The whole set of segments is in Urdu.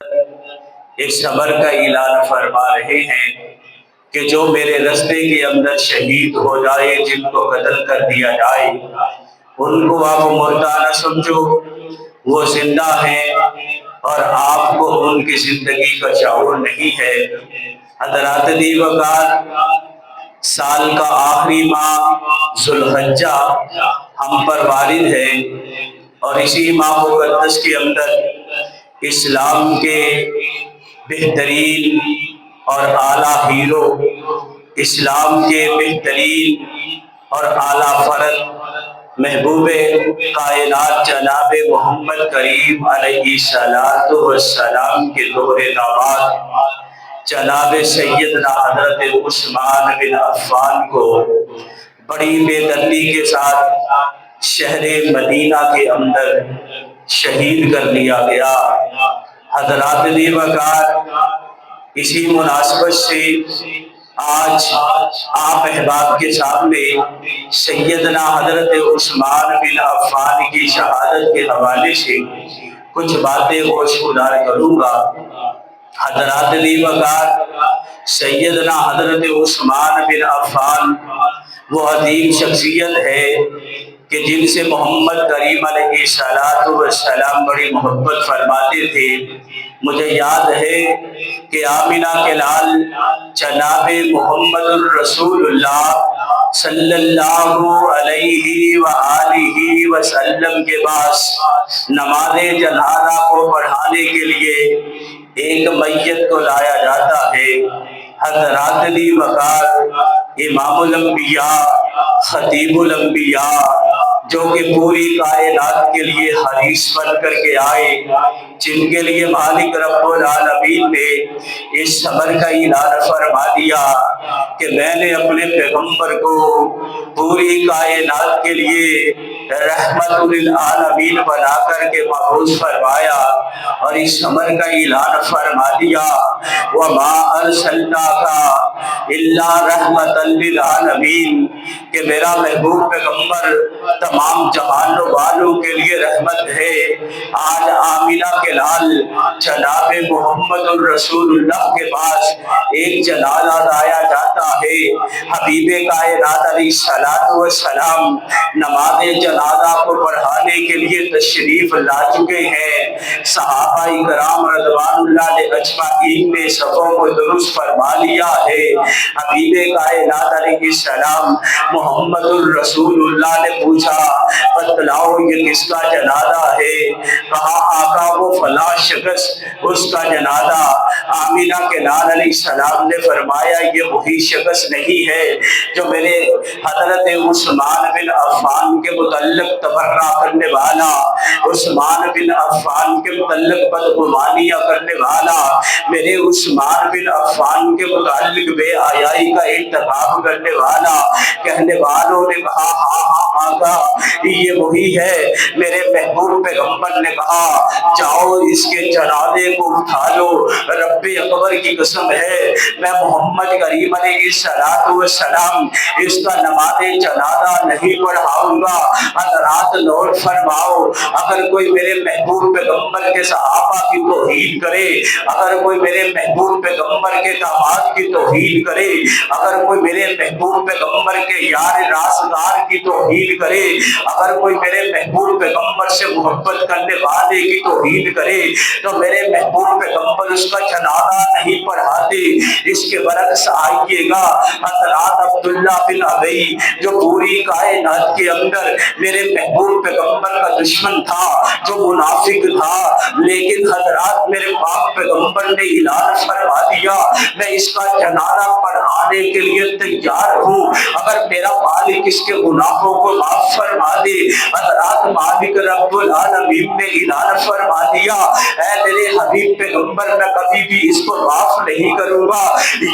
اس صبر کا اعلان فرما رہے ہیں کہ جو میرے رستے کے اندر شہید ہو جائے، جن کو قتل کر دیا جائے، ان کو آپ مردہ نہ سمجھو، وہ زندہ ہیں اور آپ کو ان کی زندگی کا شعور نہیں ہے۔ حضرات دی وقار، سال کا آخری ماہ ذوالحجہ ہم پر وارد ہے، اور اسی ماہ مقدس کے اندر اسلام کے بہترین اور اعلیٰ ہیرو، اسلام کے بہترین اور اعلیٰ فرد، محبوب کائنات جناب محمد کریم علیہ السلام کے دور نواد جناب سیدنا حضرت عثمان بن عفان کو بڑی بے دردی کے ساتھ شہر مدینہ کے اندر شہید کر دیا گیا۔ حضرات دی وقار، اسی مناسبت سے آج آپ احباب کے سامنے سیدنا حضرت عثمان بن عفان کی شہادت کے حوالے سے کچھ باتیں گوشگزار کروں گا۔ حضرات دی وقار، سیدنا حضرت عثمان بن عفان وہ عظیم شخصیت ہے کہ جن سے محمد کریم علیہ السلام بڑی محبت فرماتے تھے۔ مجھے یاد ہے کہ آمنہ کے لال جناب محمد الرسول اللہ صلی اللہ علیہ وآلہ وسلم کے پاس نماز جنازہ کو پڑھانے کے لیے ایک میت کو لایا جاتا ہے۔ حضرات دی وقار، امام الانبیاء، خطیب الانبیاء، جو کہ پوری کائنات کے لیے حدیث بن کر کے آئے، جن کے لیے مالک رب العالمین نے اس صبر کا اعلان فرما دیا کہ میں نے اپنے پیغمبر کو پوری کائنات کے لیے رحمت للعالمین بنا کر کے مبعوث فرمایا، اور اس صبر کا اعلان فرما دیا وَمَا أَرْسَلْنَاكَ إِلَّا رَحْمَةً لِلْعَالَمِينَ، کہ میرا محبوب پیغمبر تمام جہانوں والوں کے لیے رحمت ہے۔ آج آمنہ کے لال جناب محمد الرسول اللہ کے پاس ایک جنازہ لایا جاتا ہے۔ حبیب کائنات علیہ السلام نماز جنازہ کو پڑھانے کے لیے تشریف لا چکے ہیں۔ صحابہ کرام رضوان اللہ اجمعین نے صفوں کو درست فرما لیا ہے۔ حبیب کائنات علیہ السلام محمد الرسول اللہ نے پوچھا بتلاؤ یہ کس کا جنازہ ہے؟ کہا آقا وہ فلاں شخص، اس کا جنازہ۔ آمنہ کے لال علیہ السلام نے فرمایا یہ وہی شخص نہیں ہے جو میرے حضرت عثمان بن عفان کے متعلق تبرہ کرنے والا، عثمان بن عفان کے متعلق بدگمانیاں کرنے والا، میرے عثمان بن عفان کے متعلق بے حیائی کا ارتکاب کرنے والا۔ کہنے والوں نے کہا ہاں آقا یہ وہی ہے۔ میرے محبوب پیغمبر نے کہا جاؤ اس کے جنازے کو اٹھا لو، رب اکبر کی قسم ہے میں محمد کریم علیہ السلام اس کا نماز جنازہ نہیں پڑھاؤں گا۔ حضرات نوٹ فرماؤ، اگر کوئی میرے محبوب پیغمبر کے صحابہ کی توہین کرے، اگر کوئی میرے محبوب پیغمبر کے داماد کی توہین کرے، اگر کوئی میرے محبوب پیغمبر کے یار رازدار کی توہین کرے، اگر کوئی میرے محبوب پیغمبر سے محبت کرنے والے کی توہین کرے، تو میرے محبوب پیغمبر اس کا جنازہ نہیں پڑھاتے۔ اس کے برعکس آئیے گا حضرات عبداللہ بن ابی جو پوری کائنات کے اندر میرے محبوب پیغمبر کا دشمن تھا، جو منافق تھا، لیکن حضرات میرے پاک پیغمبر نے اعلان فرما دیا میں اس کا جنازہ پڑھانے کے لیے تیار ہوں، اگر میرا مالک اس کے گناہوں کو معاف فرما دے۔ حضرات مالک رب العالمین نے اعلان فرما دیا اے میرے حبیب پیغمبر میں کبھی بھی اس کو معاف نہیں کروں گا۔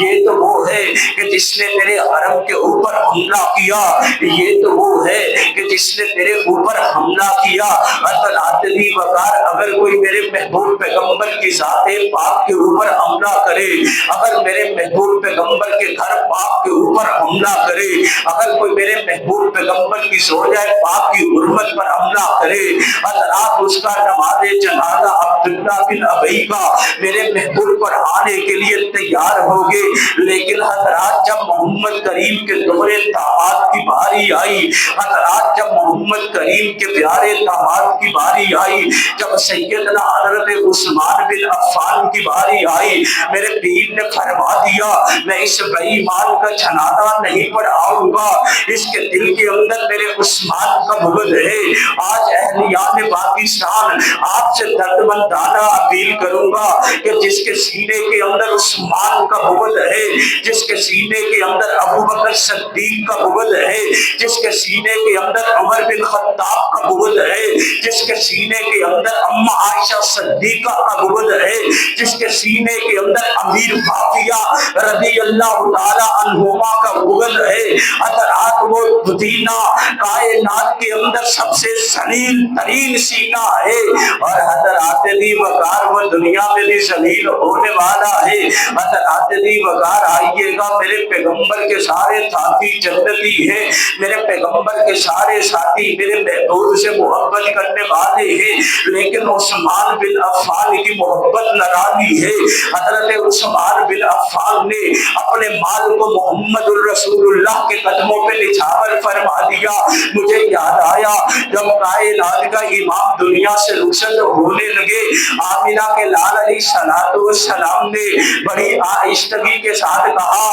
یہ تو وہ ہے کہ جس نے میرے حرم کے اوپر حملہ کیا، یہ تو وہ ہے کہ جس نے میرے اوپر حملہ کیا۔ حضرات دی وقار، اگر کوئی میرے محبوب پیغمبر کی ذات پاک کے اوپر حملہ کرے، اگر میرے محبوب پیغمبر کے گھر پاک کے اوپر حملہ کرے، اگر کوئی میرے محبوب پیغمبر کی زوجہ پاک کی حرمت پر حملہ کرے، حضرات اس کا نماز جنازہ عبداللہ بن ابی کا میرے محبوب پر آنے کے لیے تیار ہو گئے، لیکن حضرات جب محمد کریم کے دوہرے داماد کی باری آئی، حضرات جب محمد کریم کے پیارے داماد کی باری آئی، جب سیدنا حضرت عثمان بن عفان کی باری آئی، میرے پیر نے فرما دیا میں اس بے ایمان کا جنازہ نہیں پڑھاؤں گا، اس کے دل کے اندر میرے عثمان کا بغض ہے۔ آج اہلیان پاکستان آپ سے دردمندانہ اپیل کروں گا کہ جس کے سینے کے اندر عثمان کا بغض ہے، جس کے سینے کے اندر ابو بکر صدیق کا بغض ہے، جس کے سینے کے اندر عمر بن خطاب کا بغض ہے، جس کے سینے کے اندر اما عائشہ صدیقہ کا بغض ہے، جس کے سینے کے اندر امیر معاویہ رضی اللہ تعالی عنہما کا بغض ہے، حضرات وہ مدینہ کائنات کے اندر سب سے ذلیل ترین سینہ ہے، اور حضرات دی وقار وہ دنیا میں بھی ذلیل ہونے والا ہے۔ حضرات دی وقار آئیے گا، میرے پیغمبر کے سارے ساتھی جنتی ہیں، میرے پیغمبر کے سارے ساتھی میرے محبوب سے محبت کرنے والے ہیں، لیکن عثمان بن عفان کی محبت نرالی ہے۔ حضرت عثمان بن عفان نے اپنے مال کو محمد الرسول اللہ کے قدموں پہ نچھاور فرما دیا۔ مجھے یاد آیا جب کائنات کا امام دنیا سے رخصت ہونے لگے، آمینہ کے لال علیہ السلام نے بڑی آہستگی کے ساتھ کہا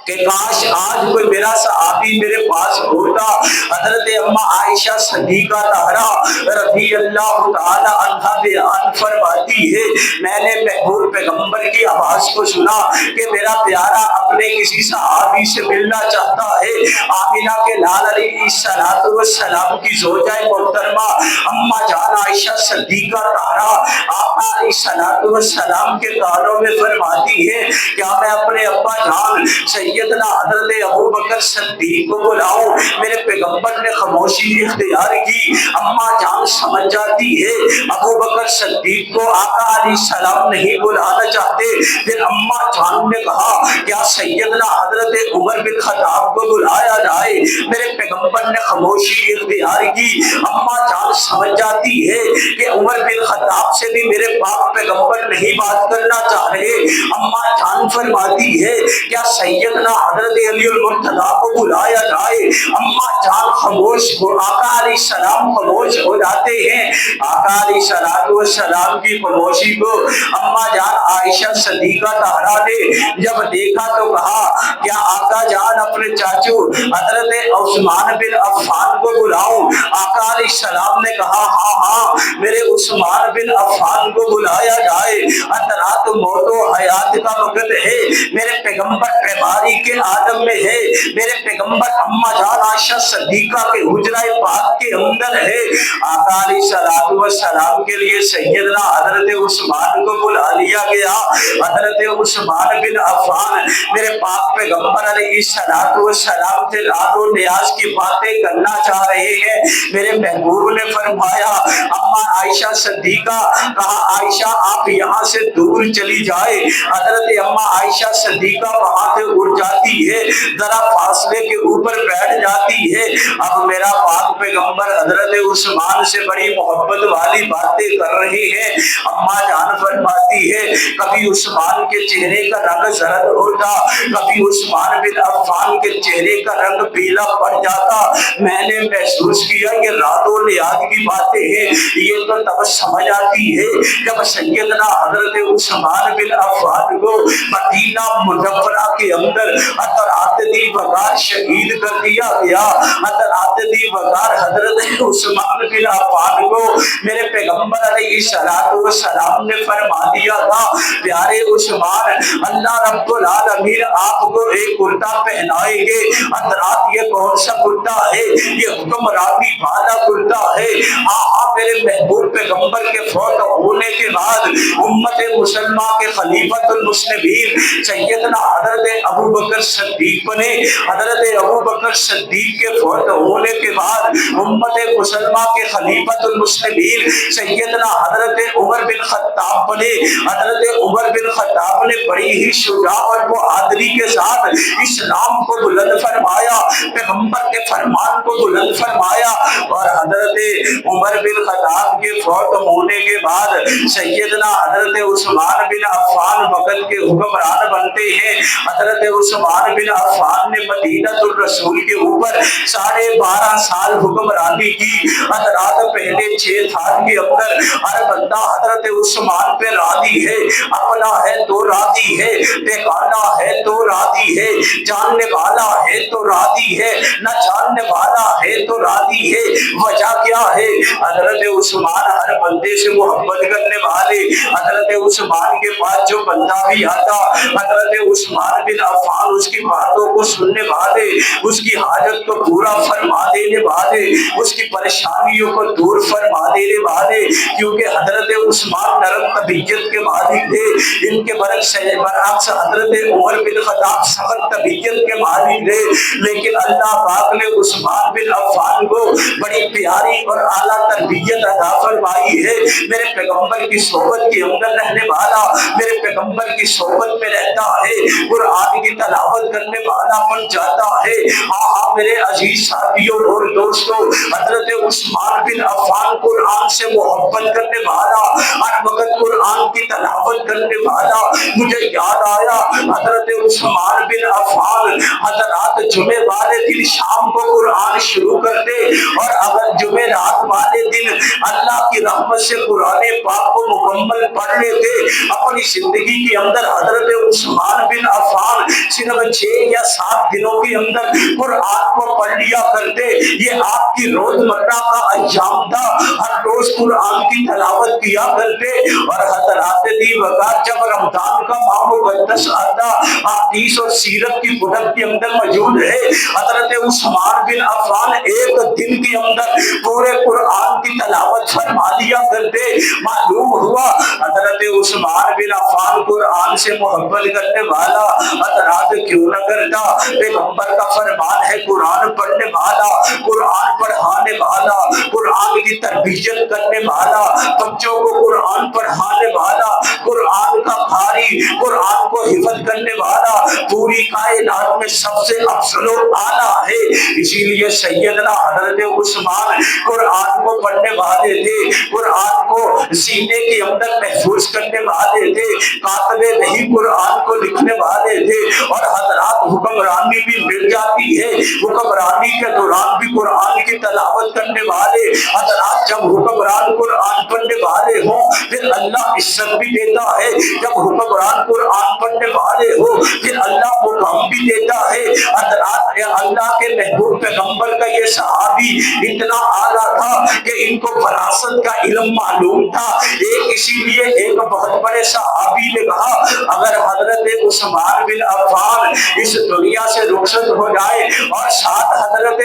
کہ کاش آج کوئی میرا صحابی میرے پاس ہوتا۔ حضرت اما عائشہ صدیقہ طاہرہ رضی اللہ تعالی عنہا بیان فرماتی ہے میں نے محبوب پیغمبر کی آواز کو سنا کہ میرا پیارا اپنے کسی صحابی سے ملنا چاہتا ہے۔ آمینہ کے لال علیہ السلام کی زوجہ محترمہ اما جان عائشہ صدیقہ طاہرہ آقا علیہ السلام کے کانوں میں فرماتی ہے کیا میں اپنے ابا جان سیدنا حضرت ابو بکر صدیق کو بلاؤں؟ میرے پیغمبر نے خاموشی اختیار کی۔ اما جان سمجھ جاتی ہے ابو بکر صدیق کو آقا علیہ السلام نہیں بلانا چاہتے، پھر اما جان نے کہا کیا سیدنا حضرت عمر بن خطاب کو بلایا جائے؟ میرے پیغمبر نے خاموشی اختیار کی۔ اما جان سمجھ جاتی ہے کہ عمر بن خطاب سے بھی میرے پاک پیغمبر نہیں بات کرنا چاہ رہے۔ اما جان فرماتی ہے کیا سیدنا حضرت علی المرتضیٰ کو بلایا جائے؟ اما جان خاموش ہو، آقا علیہ السلام خاموش ہو جاتے ہیں۔ آقا علیہ السلام کی خاموشی کو اما جان عائشہ صدیقہ طاہرہ نے جب دیکھا تو کہا کیا آقا جان اپنے چاچو حضرت عثمان بن عفان کو بلاؤں؟ آقا علیہ السلام نے کہا ہاں ہاں میرے عثمان بن عفان کو بلایا جائے۔ حضرات موت و حیات کا وقت ہے، میرے پیغمبر بیماری کے عالم میں ہے، میرے پیغمبر اما جان عائشہ صدیقہ کے حجرہ پاک کے اندر ہے۔ آقا علیہ السلام کے لیے سیدنا حضرت عثمان کو بلا لیا گیا۔ حضرت عثمان بن عفان میرے پاک پیغمبر علیہ السلام سے راز و نیاز کی باتیں کرنا چاہ رہے ہیں۔ میرے محبوب نے فرمایا اما عائشہ صدیقہ کہا عائشہ آپ یہاں سے دور چلی جائے۔ حضرت اما عائشہ صدیقہ وہاں سے اٹھ جاتی ہے، ذرا فاصلے کے اوپر بیٹھ جاتی ہے۔ اب میرا پاک پیغمبر حضرت عثمان سے بڑی محبت والی باتیں کر رہے ہیں۔ اما جان فرماتی ہے کبھی عثمان کے چہرے کا رنگ زرد ہوتا، کبھی عثمان بن عفان کے چہرے کا رنگ پیلا پڑ جاتا۔ میں نے محسوس کیا کہ رات و نیاز کی باتیں ہیں، یہ تو تب سمجھ آتی ہے جب سیدنا حضرت عثمان بن عفان کو مدینہ منورہ کے اندر حضرات دی وقار شہید کر دیا گیا۔ حضرات دی وقار حضرت عثمان بن عفان کو میرے پیغمبر علیہ السلام نے فرما دیا تھا پیارے عثمان اللہ رب العالمین آپ کو ایک کرتا پہنائیں گے۔ حضرات یہ کون سا کرتا ہے؟ یہ حکمرانی والا کرتا ہے۔ میرے محبوب پیغمبر کے فوت ہونے کے بعد امت مسلمہ کے خلیفۃ المسلمین سیدنا حضرت ابو بکر صدیق بنے۔ حضرت ابو بکر صدیق کے فوت ہونے کے بعد امت مسلمہ کے خلیفۃ المسلمین سیدنا حضرت عمر بن خطاب بنے۔ حضرت عمر بن خطاب نے بڑی ہی شجاعت و بہادری کے ساتھ اسلام کو بلند فرمایا، پیغمبر کے فرمان کو بلند فرمایا، اور حضرت عمر بن خطاب کے فوت ہونے کے بعد سیدنا حضرت عثمان بن عفان وقت کے حکمران بنتے ہیں۔ حضرت عثمان بن عفان نے مدینہ الرسول کے اوپر 12.5 سال حکمرانی کی۔ حضرات پہلے 6 سال کے اندر ہر بندہ حضرت عثمان پہ راضی ہے، اپنا ہے تو راضی ہے، بیگانہ ہے تو راضی ہے، جاننے والا ہے تو راضی ہے، نہ جاننے والا ہے تو راضی ہے۔ وجہ کیا ہے؟ حضرت عثمان ہر بندے سے محبت کرنے والے، حضرت عثمان کے پاس جو بندہ بھی آتا حضرت عثمان بن عفان اس کی باتوں کو سننے والے، اس کی حاجت کو پورا فرما دینے والے، اس کی پریشانیوں کو دور فرما دینے والے، کیونکہ حضرت عثمان نرم طبیعت کے مالک تھے۔ ان کے برعکس حضرت عمر بن خطاب سخت طبیعت کے مالک تھے، لیکن اللہ پاک نے عثمان بن عفان کو بڑی پیاری اور اعلیٰ تربیت عطا فرمائی ہے۔ میرے پیغمبر کی صحبت کے اندر رہنے والا، میرے پیغمبر کی صحبت میں رہتا ہے، قرآن کی تلاوت کرنے والا بن جاتا ہے۔ ہاں میرے عزیز ساتھیوں اور دوستوں، حضرت عثمان بن عفان قرآن سے محبت کرنے والا، ہر وقت قرآن کی تلاوت کرنے والا۔ مجھے یاد آیا حضرت عثمان بن عفان حضرات جمعے والے دن شام کو قرآن شروع کرتے، اور اگر جمعے رات والے دن اللہ کی رحمت سے قرآن پاک کو مکمل پڑھ لیتے اپنی زندگی کے اندر، حضرت عثمان بن عفان صرف 6 یا 7 دنوں کے اندر قرآن کو پڑھ لیا کرتے۔ یہ آپ کی روزمرہ کا ایام تھا، ہر روز قرآن کی تلاوت کیا کرتے، اور حضرات دی وقت جب رمضان کا ماہ مقدس آتا، حدیث اور سیرت کی کتب کے اندر موجود ہے حضرت عثمان بن عفان ایک دن کے اندر پورے قرآن کی تلاوت فرما دیا کرتے۔ معلوم ہوا حضرت عثمان بن عفان قرآن سے محبت کرنے والا حضرات کیوں نہ کرتا؟ پیغمبر کا فرمان ہے قرآن پڑھنے والا، قرآن پڑھانے والا، قرآن کی تربیت کرنے والا، بچوں کو قرآن پڑھانے والا، قرآن کا قاری، قرآن کو حفظ کرنے والا پوری کائنات میں سب سے افضل و اعلیٰ ہے۔ اسی لیے سیدنا حضرت عثمان قرآن کو پڑھنے والے تھے، قرآن کو سینے کے اندر محفوظ کرنے والے تھے، کاتب نہیں قرآن کو لکھنے والے تھے۔ اور حضرات حکمرانی بھی مل جاتی ہے، حکمرانی کے دوران بھی قرآن کی تلاوت کرنے والے حضرات، جب حکمران قرآن پڑھنے والے ہوں پھر اللہ عزت بھی دیتا ہے، جب حکمران قرآن پڑھنے والے ہو پھر اللہ مقام بھی دیتا ہے۔ حضرات اللہ کے محبوب پیغمبر کا یہ صحابی اتنا اعلیٰ تھا کہ ان کو وراثت کا علم معلوم تھا۔ اسی لیے ایک بہت بڑے صحابی نے کہا اگر حضرت عثمان بن عفان اس دنیا سے رخصت ہو جائے اور ساتھ حضرت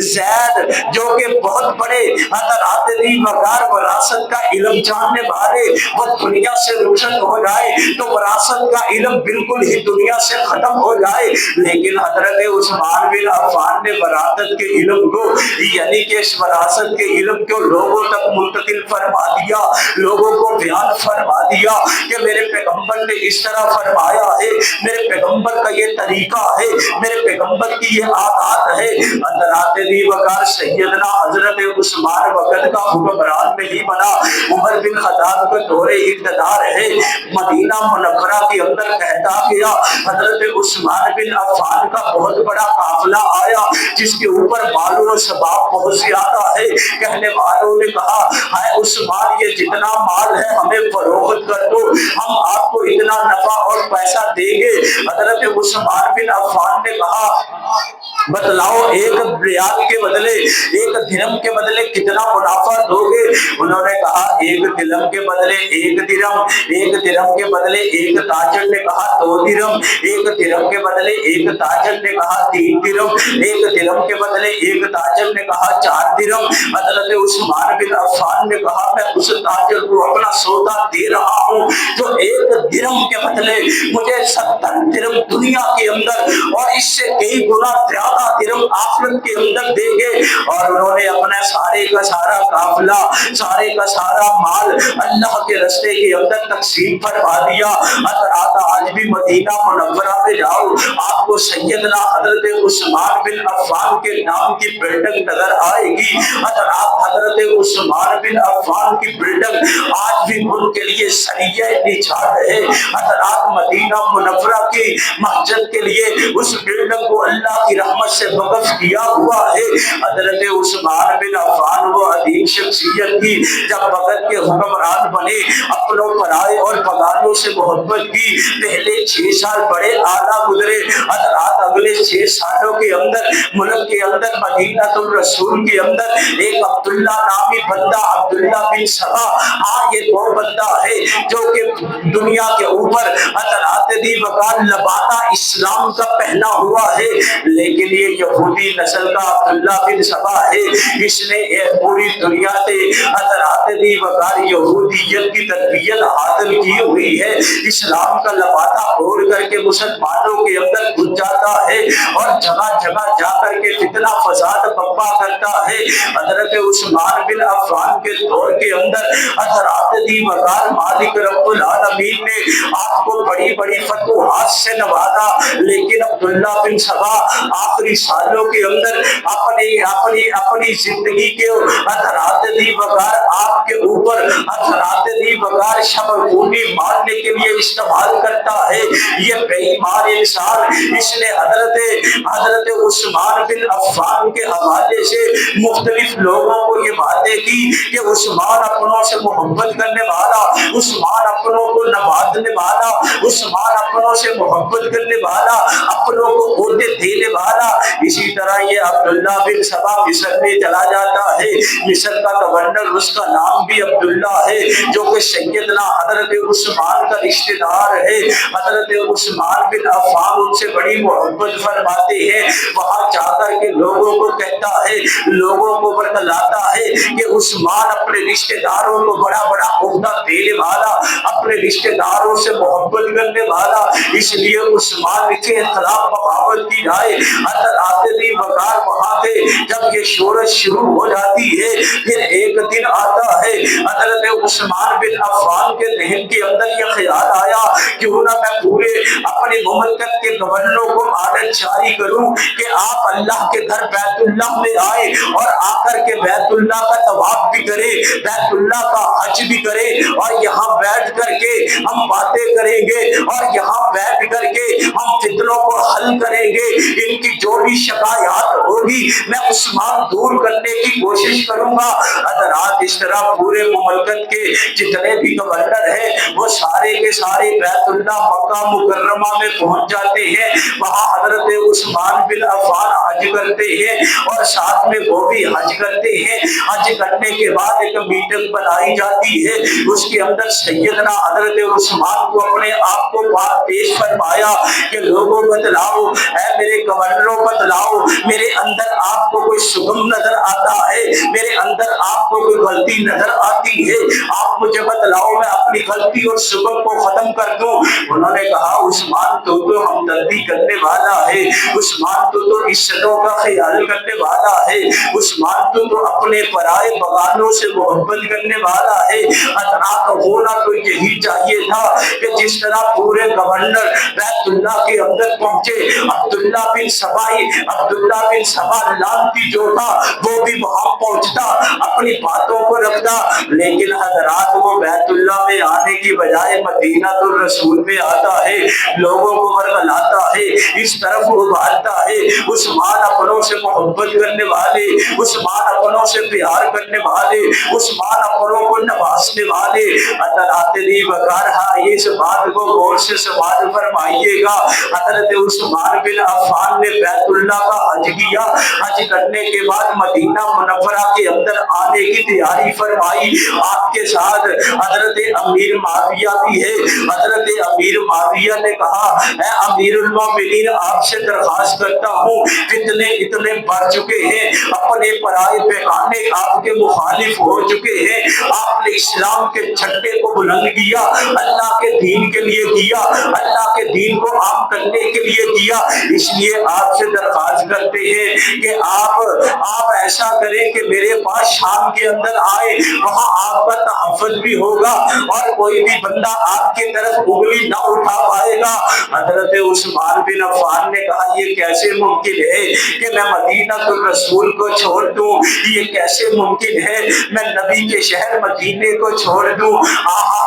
زید جو کہ بہت بڑے حضرات دی وقار وراثت کا علم جاننے والے وہ دنیا سے رخصت ہو جائے تو وراثت کا علم بالکل ہی دنیا سے ختم ہو جائے، لیکن حضرت عثمان بن عفان نے وراثت کے علم کو یعنی کہ اس وراثت کے علم کو لوگوں تک منتقل فرما دیا، لوگوں کو بیان فرما دیا کہ میرے پیغمبر نے اس طرح فرمایا ہے، میرے پیغمبر کا یہ طریقہ ہے، میرے پیغمبر کی یہ عادات ہے۔ حضرات دی وقار سیدنا حضرت عثمان وقت کا حکمران نہیں بنا، عمر بن خطاب کا دور اقتدار ہے، مدینہ منورہ کے اندر کہتا گیا حضرت عثمان بن عفان کا بہت بڑا قافلہ آیا جس کے اوپر مال و ثواب بہت زیادہ ہے۔ کہنے والوں نے کہا اے عثمان یہ جتنا مال ہے ہمیں فروخت کر دو، ہم آپ کو اتنا نفع اور پیسہ دیں گے۔ حضرت عثمان بن عفان نے کہا بتلاؤ ایک ریال کے بدلے ایک درہم کے بدلے کتنا منافع دو گے؟ انہوں نے کہا ایک درہم کے بدلے 1 درہم، ایک درہم کے بدلے ایک تاجر نے کہا 2 درہم، ایک درہم کے بدلے ایک تاجر نے کہا 3 درہم، ایک درہم کے بدلے ایک تاجر نے کہا 4 درہم۔ حضرت عثمان بن عفان نے کہا میں اس تاجر کو اپنا سودا دے رہا ہوں جو 1 درہم کے بدلے مجھے 70 درہم دنیا کے اندر اور اس سے کئی گنا زیادہ درہم آخرت کے اندر دیں گے۔ اور انہوں نے اپنا سارے کا سارا قافلہ، سارے کا سارا مال اللہ کے راستے کے اندر تقسیم فرما دیا۔ حضرات آج بھی مدینہ منورہ میں جاؤ، آپ کو سیدنا حضرت عثمان بن عفان کے نام کی بلڈنگ نظر آئے گی۔ حضرت عثمان بن عفان کی بلڈنگ آج بھی ملک کے لیے سریہ نجات ہے۔ حضرات مدینہ منورہ کی مسجد کے لیے اس بلڈنگ کو اللہ کی رحمت سے وقف کیا ہوا ہے۔ حضرت عثمان بن عفان وہ عظیم شخصیت تھی، جب بغل کے حکمران بنے اپنوں پرائے اور بغانوں سے محبت کی۔ پہلے 6 سال بڑے اعلیٰ گزرے، حضرات اگلے 6 سالوں کے اندر ملک کے اندر مدینہ الرسول کے اندر ایک عبداللہ نامی بندہ، عبداللہ بن سبا، یہ وہ بندہ ہے جو کہ دنیا کے اوپر حضرات دی وقار لبادہ اسلام کا پہنا ہوا ہے، لیکن یہ یہودی نسل کا عبداللہ بن سبا ہے۔ اس نے پوری دنیا سے حضرات دی وقار یہودیت کی تربیت حاصل کی ہوئی ہے۔ اسلام کا لبادہ اوڑھ کر کے مسلمانوں کے اندر گھس جاتا ہے اور جگہ جگہ جا کر کے فتنہ فساد برپا کرتا ہے۔ حضرت عثمان بن عفان کے دور کے اندر حضرات دی وقار مالک رب العالمین نے آپ کو بڑی بڑی فتوحات سے نوازا، لیکن عبداللہ بن سبا آخری سالوں کے اندر اپنی زندگی کے حضرات دی وقار آپ کے اوپر حضرات دی وقار شبر خونی مارنے کے لیے استعمال کرتا ہے۔ یہ بے ایمان انسان، اس نے حضرت عثمان بن عفان کے حوالے سے مختلف لوگوں کو یہ باتیں کی کہ عثمان اپنوں سے محبت کرنے والا، عثمان اپنوں کو نوازنے والا، عثمان اپنوں سے محبت کرنے والا، اپنوں کو عہدے دینے والا۔ اسی طرح یہ عبداللہ بن سبا مصر میں چلا جاتا ہے۔ مصر کا گورنر، اس کا نام بھی عبداللہ ہے، جو کہ سیدنا حضرت عثمان کا رشتہ دار ہے۔ حضرت عثمان بن عفان ان سے بڑی محبت فرماتے ہیں۔ وہاں جا کر کے لوگوں کو کہتا ہے، لوگوں کو بتلاتا ہے کہ عثمان اپنے رشتہ داروں کو بڑا بڑا عہدہ دینے والا، اپنے رشتہ داروں سے محبت کرنے والا، اس لیے عثمان کے خلاف بغاوت کی جائے۔ حضرات دی وقار وہاں سے جب یہ شورش شروع ہو جاتی ہے، پھر ایک دن آتا ہے حضرت عثمان بن عفان کے ذہن کے اندر یہ خیال آیا، کیوں نہ میں پورے اپنے مملکت کے گورنروں کو آرڈر جاری کروں کہ آپ اللہ کے گھر بیت اللہ میں آئے اور آ کر کے بیت اللہ کا طواف بھی کرے، بیت اللہ کا حج بھی کرے، اور یہاں بیٹھ کر کے ہم باتیں کریں گے اور یہاں بیٹھ کر کے ہم فتنوں کو حل کریں گے۔ ان کی جو بھی شکایات ہوگی میں عثمان دور کرنے کی کوشش کروں گا۔ حضرات اس طرح پورے مملکت کے جتنے بھی گورنر ہیں وہ سارے کے سارے بیت اللہ مکہ مکرمہ میں پہنچ جاتے ہیں۔ وہاں حضرت عثمان بن عفان حج کرتے ہیں اور ساتھ میں وہ بھی حج کرتے ہیں۔ حج کرنے کے بعد ایک میٹنگ بنائی جاتی ہے، اس کے اندر سیدنا حضرت عثمان کو اپنے آپ کو بات پیش فرمایا کہ لوگوں بتلاؤ، اے میرے گورنروں بتلاؤ، میرے اندر آپ کو کوئی شگم نظر آتا ہے، میرے اندر آپ کو کوئی غلطی نظر آتی ہے، آپ مجھے بتلاؤ میں اپنی غلطی اور شگم کو ختم کر دوں۔ انہوں نے کہا عثمان تو ہمدردی کرنے والا ہے، عثمان تو عزتوں کا خیال کرنے والا ہے، عثمان تو اپنے پرائے بغانوں سے محبت کرنے والا ہے۔ حضرات ہونا تو یہی چاہیے تھا کہ جس طرح پورے گورنر بیت اللہ کے اندر پہنچے، عبداللہ بن سبا لانتی جو تھا وہ بھی وہاں پہنچتا، اپنی باتوں کو رکھتا، لیکن حضرات وہ بیت اللہ میں آنے کی بجائے مدینہ الرسول میں آتا ہے، لوگوں کو برگلاتا ہے، اس طرف ابھارتا ہے۔ عثمان اپنوں سے محبت کرنے والے، عثمان اپنوں سے پیار کرنے والے، عثمان اپنوں کو نوازنے والے۔ حضرات دی وقار اس بات کو غور سے سماعت فرمائیے گا۔ حضرت عثمان بن عفان نے بیت اللہ کا حج کیا، حج کرنے کے بعد مدینہ منورہ کے اندر آنے کی تیاری فرمائی۔ آپ کے ساتھ حضرت امیر معاویہ بھی ہے۔ حضرت امیر معاویہ نے کہا، اے امیر المومنین، آپ سے درخواست کرتا ہوں، فتنے اتنے بڑھ چکے ہیں، اپنے پرائے پیغانے آپ کے مخالف ہو چکے ہیں، آپ نے اسلام کے جھنڈے کو بلند کیا، اللہ کے دین کے لیے کیا, اللہ کے دین کو عام کرنے کے لیے کیا. اس لیے آپ سے درخواست کرتے ہیں کہ آپ ایسا کریں کہ میرے پاس شام کے اندر آئے, وہاں آپ کا تحفظ بھی ہوگا اور کوئی بھی بندہ آپ کی طرف انگلی نہ اٹھا پائے گا. حضرت عثمان بن عفان نے کہا یہ کیسے ممکن ہے کہ میں مدینہ الرسول کو چھوڑ دوں, یہ کیسے ممکن ہے میں نبی کے شہر مدینے کو چھوڑ دوں.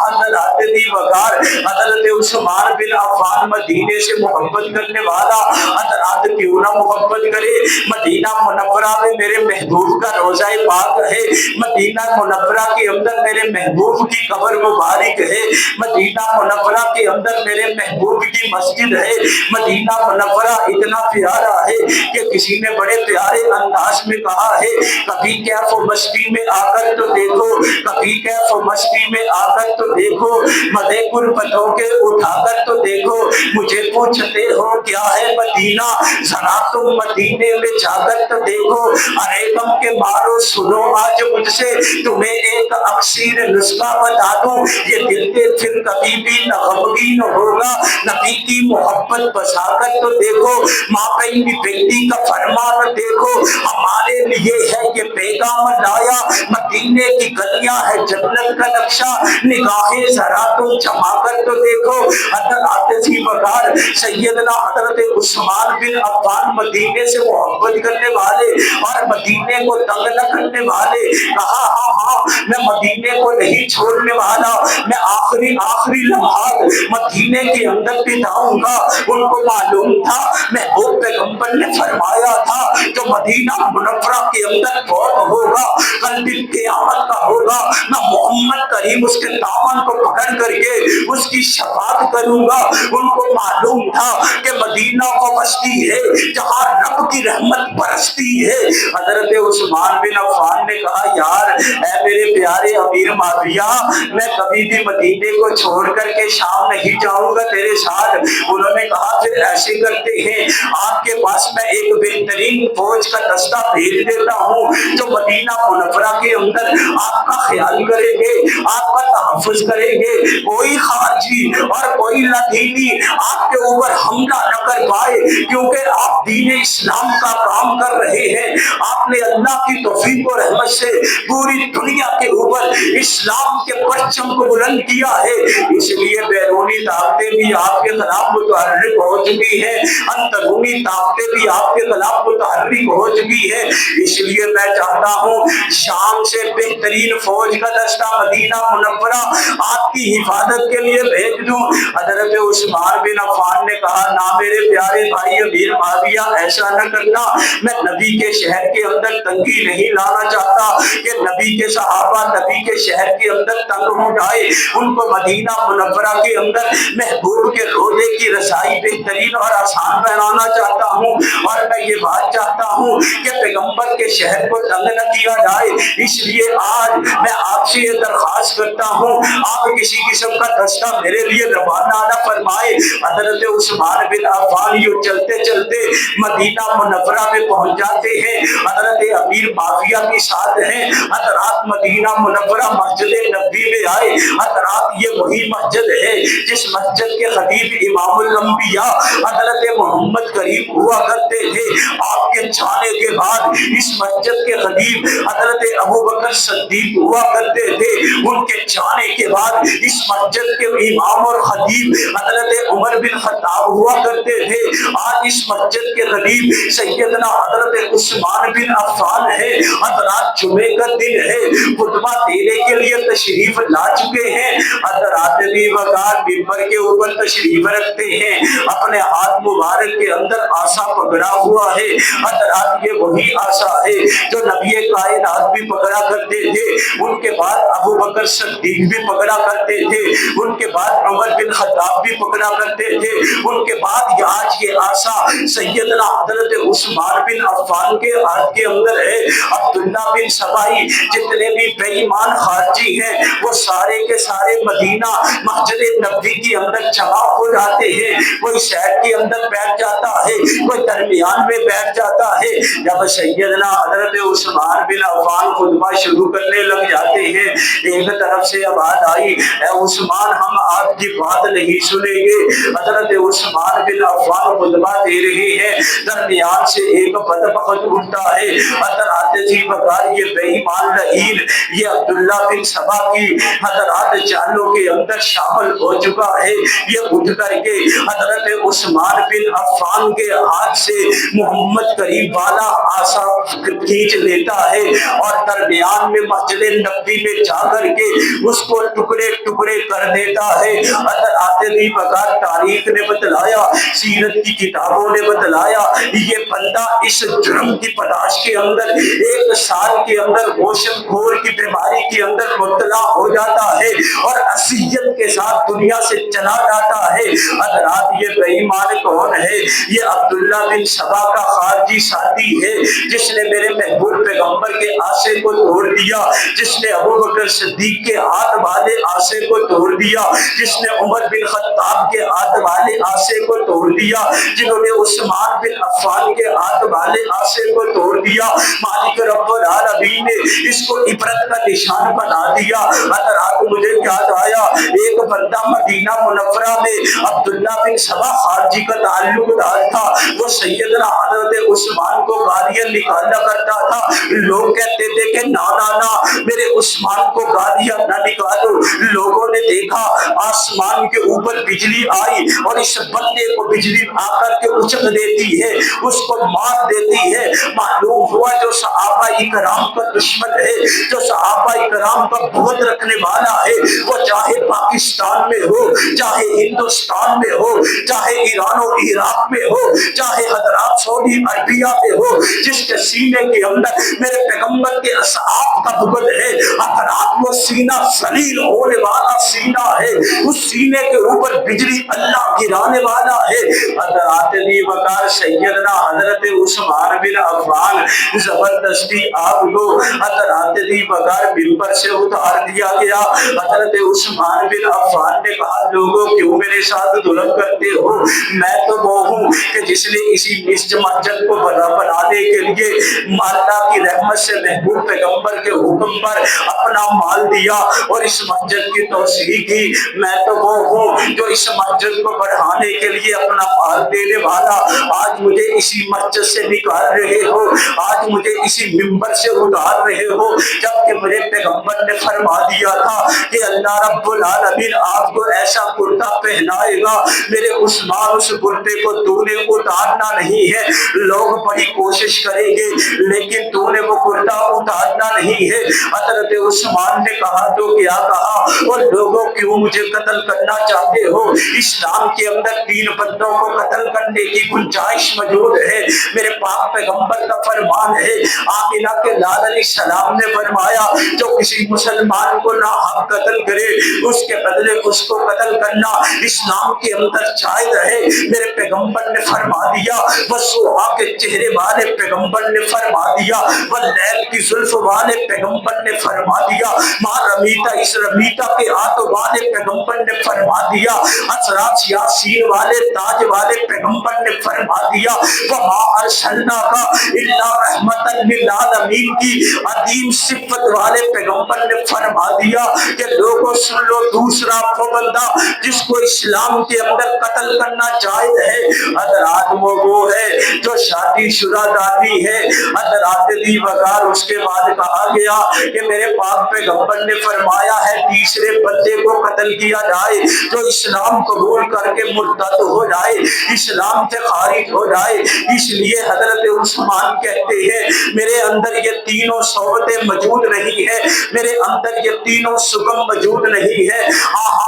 حضرات دی وقار حضرت عثمان بن عفان مدینے سے محبت کرنے والا, حضرات کیوں نہ محبت کرے. مدینہ منورہ میں میرے محبوب کا روضہ پاک ہے, مدینہ منورہ کے اندر میرے محبوب کی قبر مبارک ہے, مدینہ منورہ کے اندر میرے محبوب کی مسجد ہے. مدینہ منورہ اتنا پیارا ہے کہ کسی نے بڑے پیارے انداز میں کہا ہے, کبھی کیف و مستی میں آ کر تو دیکھو, کبھی کیف و مستی میں آ کر تو دیکھو, مدے قربتوں کے اٹھا کر تو دیکھو, مجھے پوچھتے ہو کیا ہے مدینہ, ذرا تم مدینے میں جا کر تو دیکھو. ارے غم کے مارو سنو آج مجھ سے تمہیں ایک اکسیر نسخہ بتا دوں, یہ دل کے پھر کبھی بھی نہ غمگین ہوگا. نبی کی محبت بسا کر تو دیکھو, ماں بہن بیٹی کا فرمان دیکھو, ہمارے لیے ہے یہ پیغام لایا. مدینے کی گلیاں ہے جنت کا نقشہ, نگاہیں ذرا تم جما کر تو دیکھو. حضرات ذی وقار سیدنا حضرت عثمان بن عفان مدینے سے محبت کرنے والے اور مدینے کو تنگ نہ کرنے والے, کہا ہاں میں مدینے کو نہیں چھوڑنے والا, میں آخری لمحات مدینے کے اندر بتاؤں گا. ان کو معلوم تھا محبوب پیغمبر نے فرمایا تھا جو مدینہ منورہ کے اندر فوت ہوگا کل دن قیامت کا ہوگا, میں محمد کریم اس کے دامن کو پکڑ کر کے اس کی شفاعت کروں گا. ان کو معلوم تھا کہ مدینہ وہ بستی ہے جہاں رب کی رحمت برستی ہے. حضرت عثمان بن عفان نے کہا یار اے میرے پیارے امیر معاویہ, میں کبھی بھی مدینے کو چھوڑ کر کے شام نہیں جاؤں گا تیرے ساتھ. انہوں نے کہا پھر ایسے کرتے ہیں, آپ کے پاس میں ایک بہترین فوج کا دستہ بھیج دیتا ہوں جو مدینہ منورہ کے اندر آپ کا خیال کریں گے, آپ کا تحفظ کریں گے. کوئی خارجی اور کوئی لدینی آپ کے اوپر حملہ نہ کر پائے, کیونکہ آپ دین اسلام کا کام کر رہے ہیں. آپ نے اللہ کی توفیق و رحمت سے پوری دنیا کے اوپر اسلام کے پرچم کو بلند کیا ہے. اس لیے بیرونی طاقتیں بھی آپ کے خلاف متحرک ہو چکی ہیں, اندرونی طاقتیں بھی آپ کے خلاف متحرک ہو چکی ہیں. اس لیے میں چاہتا ہوں شام سے بہترین فوج کا دستہ مدینہ منورہ آپ کی حفاظت کے لیے بھیج دوں. حضرت عثمان بن عفان نے کہا نہ میرے پیارے بھائی امیر معاویہ ایسا نہ کرنا, میں نبی کے شہر کے اندر تنگی نہیں لانا چاہتا کہ نبی کے صحابہ نبی کے شہر کے اندر تنگ ہو جائے. ان کو مدینہ منورہ کے اندر محبوب کے روضے کی رسائی بہترین اور آسان بنانا چاہتا ہوں, اور میں یہ بات چاہتا ہوں کہ پیغمبر کے شہر کو تنگ نہ کیا جائے. اس لیے آج میں آپ سے یہ درخواست کرتا ہوں آپ کسی قسم کا دستہ میرے لیے روانہ نہ فرمائے. حضرت عثمان بن عفان یوں چلتے چلتے مدینہ منورہ میں پہنچ جاتے ہیں. حضرت امیر معاویہ کے ساتھ ہیں. حضرات مدینہ منورہ مسجد نبوی میں آئے. حضرات یہ وہی مسجد ہے جس مسجد کے خطیب امام الانبیاء حضرت محمد کریم ہوا کرتے تھے. آپ کے جانے کے بعد اس مسجد کے خطیب حضرت ابوبکر صدیق ہوا کرتے تھے. ان کے جانے کے بعد اس مسجد کے امام اور خطیب حضرت عمر بن خطاب ہوا کرتے تھے. آج اس مسجد کے خطیب سیدنا حضرت عثمان بن عفان ہے. حضرات جمعے کا دن ہے, خطبہ دینے کے لیے تشریف لا چکے ہیں. حضرات بھی وقار منبر کے اوپر تشریف رکھتے ہیں, اپنے ہاتھ مبارک کے اندر آسا پکڑا ہوا ہے. حضرات یہ وہی آسا ہے جو نبی کائنات بھی پکڑا کرتے تھے. ان کے بعد ابو بکر صدیق بھی پکڑا کرتے تھے. ان کے بعد عمر بن خطاب بھی پکڑا کرتے تھے. ان کے بعد آج یہ آسا سیدنا حضرت عثمان بن عفان کے ہاتھ کے اندر ہے. عبداللہ بن سبائی جتنے بھی بے ایمان خارجی ہیں وہ سارے کے سارے مدینہ مسجد نبوی کے اندر جمع ہو جاتے ہیں، کوئی سائڈ کے اندر بیٹھ جاتا ہے، کوئی درمیان میں بیٹھ جاتا ہے۔ جب سیدنا حضرت عثمان بن عفان خطبہ شروع کرنے لگ جاتے ہیں، ایک طرف سے آواز آئی، اے عثمان ہم آپ کی بات نہیں سنیں گے۔ حضرت عثمان بن عفان خطبہ دے رہے ہیں، درمیان سے ایک بدبخت اٹھتا ہے، حضرات جی بغیر یہ بے ایمان لعین، یہ عبداللہ بن سبا کی حضرات چالوں کے اندر شامل ہو چکا ہے۔ یہ اٹھ کر کے حضرت عثمان بن عفان کے ہاتھ سے محمد کریم والا آسا کھینچ لیتا ہے اور درمیان میں مسجد نبوی میں جا کر کے اس کو ٹکڑے ٹکڑے کر دیتا ہے۔ حضرات بھی بغیر تاریخ نے بتلایا، سیرت کی کتابوں نے بتلایا، یہ بندہ اس جرم کی پتاش کے اندر 1 سال کے اندر روشن خور کی بیماری کے اندر مبتلا ہو جاتا ہے اور اذیت کے ساتھ دنیا سے چلا جاتا ہے۔ حضرات یہ بے ایمان کون ہے؟ یہ عبداللہ بن سبا کا خارجی ساتھی ہے، جس نے میرے محبوب پیغمبر کے آسے کو توڑ دیا، جس نے ابو بکر صدیق کے ہاتھ والے آسے کو توڑ دیا، جس نے عمر بن خطاب کے ہاتھ والے آسے کو توڑ دیا، جنہوں نے عثمان بن عفان کے ہاتھ والے آسے کو توڑ دیا۔ مالک رب العالمین نے اس کو عبرت کا نشان بنا دیا۔ حضرات مجھے یاد آیا، ایک بندہ مدینہ منورہ میں عبداللہ بن سبا خارجی کا تعلق دار تھا، وہ سیدنا حضرت عثمان کو گالیاں نکالا کرتا تھا۔ لوگ کہتے تھے کہ نا نا نا میرے عثمان کو گالیاں نہ نکالو۔ لوگوں نے دیکھا آسمان کے اوپر بجلی آئی اور اس بندے کو بجلی آ کر کے اچک دیتی ہے، اس کو مار دیتی ہے۔ معلوم ہوا جو صحابہ اکرام کا دشمن ہے، جو صحابہ اکرام کا بغض رکھنے والا ہے، وہ چاہے پاکستان میں ہو، چاہے ہندوستان میں ہو، چاہے ایران و عراق میں ہو، چاہے حضرات سعودی عربیہ میں ہو، جس کے سینے کے اندر میرے پیغمبر کے اصحاب کا بغض ہے، حضرات وہ سینہ ذلیل ہونے والا سینہ ہے، اس سینے کے اوپر بجلی اللہ گرانے والا ہے۔ حضرات دی وقار سیدنا حضرت عثمان بن عفان زبردستی آپ کو حضرات دی وقار ممبر سے اتار دیا گیا۔ حضرت عثمان بن عفان نے کہا لوگوں کیوں میرے ساتھ ظلم کرتے ہو؟ میں تو وہ ہوں کہ جس نے اسی مسجد کو بنانے کے لیے اللہ کی رحمت سے محبوب پیغمبر کے حکم پر اپنا مال دیا اور اس مسجد کی توسیع کی۔ میں تو وہ ہوں جو اس مسجد کو بڑھانے کے لیے اپنا مال دینے والا۔ آج مجھے اسی مسجد سے نکال رہے ہو، آج مجھے اسی ممبر سے اتار رہے ہو، جبکہ میرے پیغمبر نے فرما دیا تھا کہ اللہ رب العالمین آپ کو ایسا کرتا پہنائے گا، میرے عثمان اس کرتے کو تو نے اتارنا نہیں ہے۔ لوگ بڑی کوشش کریں گے لیکن تو نے وہ کرتا اتارنا نہیں ہے۔ حضرت عثمان نے کہا تو کیا کہا، اور لوگوں کیوں مجھے قتل کرنا چاہتے ہو؟ اسلام کے اندر 3 بندوں کو قتل کرنے کی گنجائش موجود ہے۔ میرے پاک پیغمبر کا فرمان ہے، آمینہ کے لال علیہ السلام نے فرمایا جو کسی مسلمان کو ناحق قتل کرے اس کے بدلے اس کو قتل کرنا اسلام کے اندر جائز ہے۔ میرے پیغمبر نے فرما دیا، وسوہا کے چہرے والے پیغمبر نے فرما دیا، واللیل کی زلف والے پیغمبر نے فرما دیا، ماں رمیتا اس رمیتا کے ہاتھوں والے پیغمبر نے فرما دیا، اسرات یاسین والے تاج والے پیغمبر نے فرما دیا، وما ارسلناک الا رحمتا للعالمین کی عظیم صفت والے پیغمبر نے فرما دیا کہ لوگوں سن لو دوسرا وہ بندہ جس کو اسلام کے اندر قتل کرنا جائز ہے حضرات وہ ہے جو شادی شدہ دادی ہے۔ حضرات دی وقار اس کے بعد کہا گیا کہ میرے پاک پیغمبر نے فرمایا ہے تیسرے بندے کو قتل کیا جائے جو اسلام قبول کر کے مرتد ہو جائے، اسلام سے خارج ہو جائے۔ اس لیے حضرت عثمان کہتے ہیں میرے اندر یہ تینوں صحبتیں موجود نہیں ہے، میرے اندر یہ تینوں سکم موجود نہیں ہے۔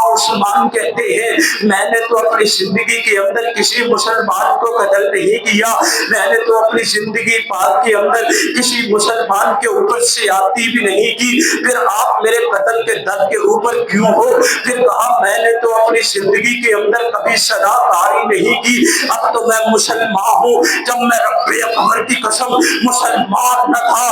عثمان کہتے ہیں میں نے تو اپنی زندگی کے اندر کسی مسلمان کو قتل نہیں کیا، میں نے تو اپنی زندگی پاک کے اندر کسی مسلمان کے اوپر زیادتی بھی نہیں کی، پھر آپ میرے قتل کے در کے اوپر کیوں ہو؟ پھر کہا میں نے تو اپنی زندگی کے اندر کبھی صداقاری نہیں کی، اب تو میں مسلمان ہوں، جب میں رب اکبر کی قسم مسلمان نہ تھا